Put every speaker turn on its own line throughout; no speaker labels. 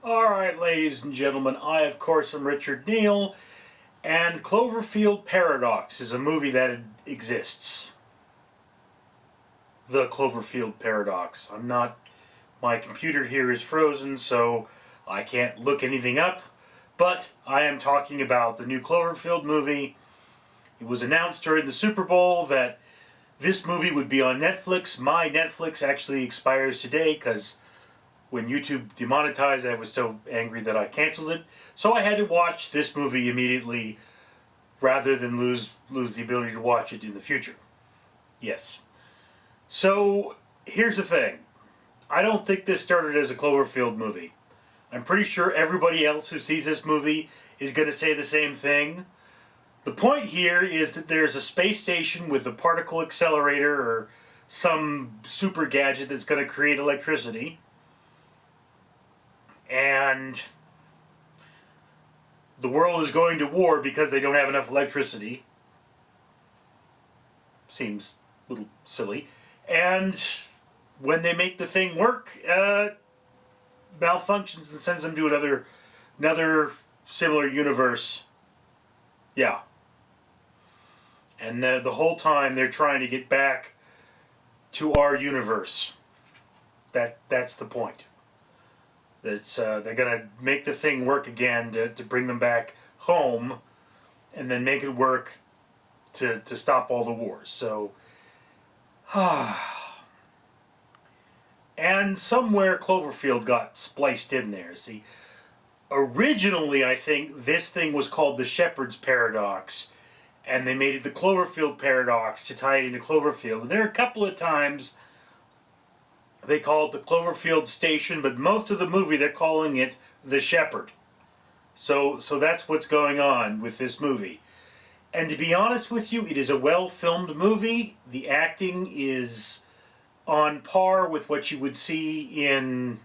Alright, ladies and gentlemen, I of course am Richard Neal, and Cloverfield Paradox is a movie that exists. The Cloverfield Paradox. My computer here is frozen, so I can't look anything up, but I am talking about the new Cloverfield movie. It was announced during the Super Bowl that this movie would be on Netflix. My Netflix actually expires today because when YouTube demonetized, I was so angry that I canceled it. So I had to watch this movie immediately rather than lose the ability to watch it in the future. Yes. So here's the thing. I don't think this started as a Cloverfield movie. I'm pretty sure everybody else who sees this movie is going to say the same thing. The point here is that there's a space station with a particle accelerator or some super gadget that's going to create electricity. And the world is going to war because they don't have enough electricity. Seems a little silly. And when they make the thing work, malfunctions and sends them to another similar universe. Yeah. And the whole time they're trying to get back to our universe. That's the point. They're going to make the thing work again to bring them back home, and then make it work to stop all the wars. So, and somewhere Cloverfield got spliced in there. See, originally I think this thing was called the Shepherd's Paradox, and they made it the Cloverfield Paradox to tie it into Cloverfield. And there are a couple of times they call it the Cloverfield Station, but most of the movie they're calling it the Shepherd. So that's what's going on with this movie. And to be honest with you, it is a well-filmed movie. The acting is on par with what you would see in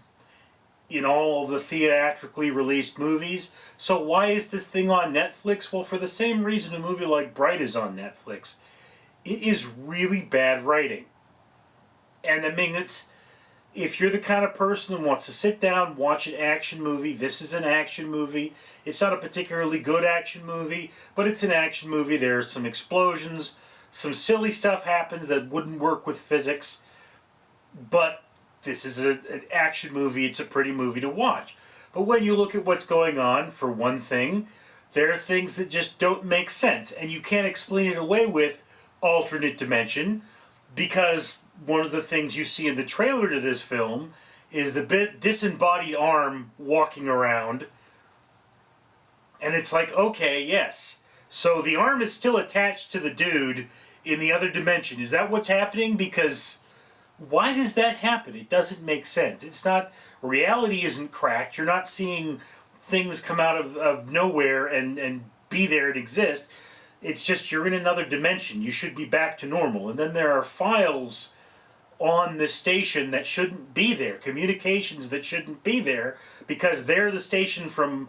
all of the theatrically released movies. So why is this thing on Netflix? Well, for the same reason a movie like Bright is on Netflix. It is really bad writing. And I mean, if you're the kind of person who wants to sit down, watch an action movie, this is an action movie. It's not a particularly good action movie, but it's an action movie. There are some explosions, some silly stuff happens that wouldn't work with physics, but this is an action movie. It's a pretty movie to watch. But when you look at what's going on, for one thing, there are things that just don't make sense, and you can't explain it away with alternate dimension, because one of the things you see in the trailer to this film is the disembodied arm walking around. And it's like, okay, yes. So the arm is still attached to the dude in the other dimension. Is that what's happening? Because why does that happen? It doesn't make sense. It's not, reality isn't cracked. You're not seeing things come out of nowhere and be there and exist. It's just you're in another dimension. You should be back to normal. And then there are files on the station that shouldn't be there, communications that shouldn't be there, because they're the station from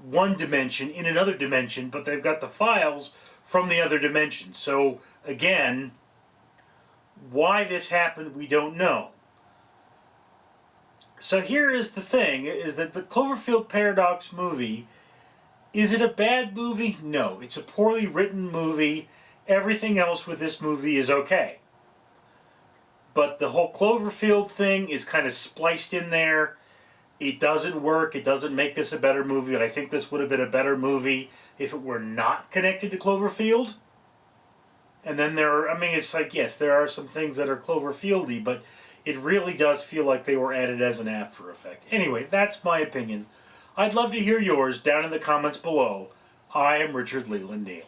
one dimension in another dimension, but they've got the files from the other dimension. So again, why this happened, we don't know. So here is the thing, is that the Cloverfield Paradox movie, is it a bad movie? No, it's a poorly written movie. Everything else with this movie is okay. But the whole Cloverfield thing is kind of spliced in there. It doesn't work. It doesn't make this a better movie. I think this would have been a better movie if it were not connected to Cloverfield. And then it's like, yes, there are some things that are Cloverfieldy, but it really does feel like they were added as an after effect. Anyway, that's my opinion. I'd love to hear yours down in the comments below. I am Richard Leland Neal.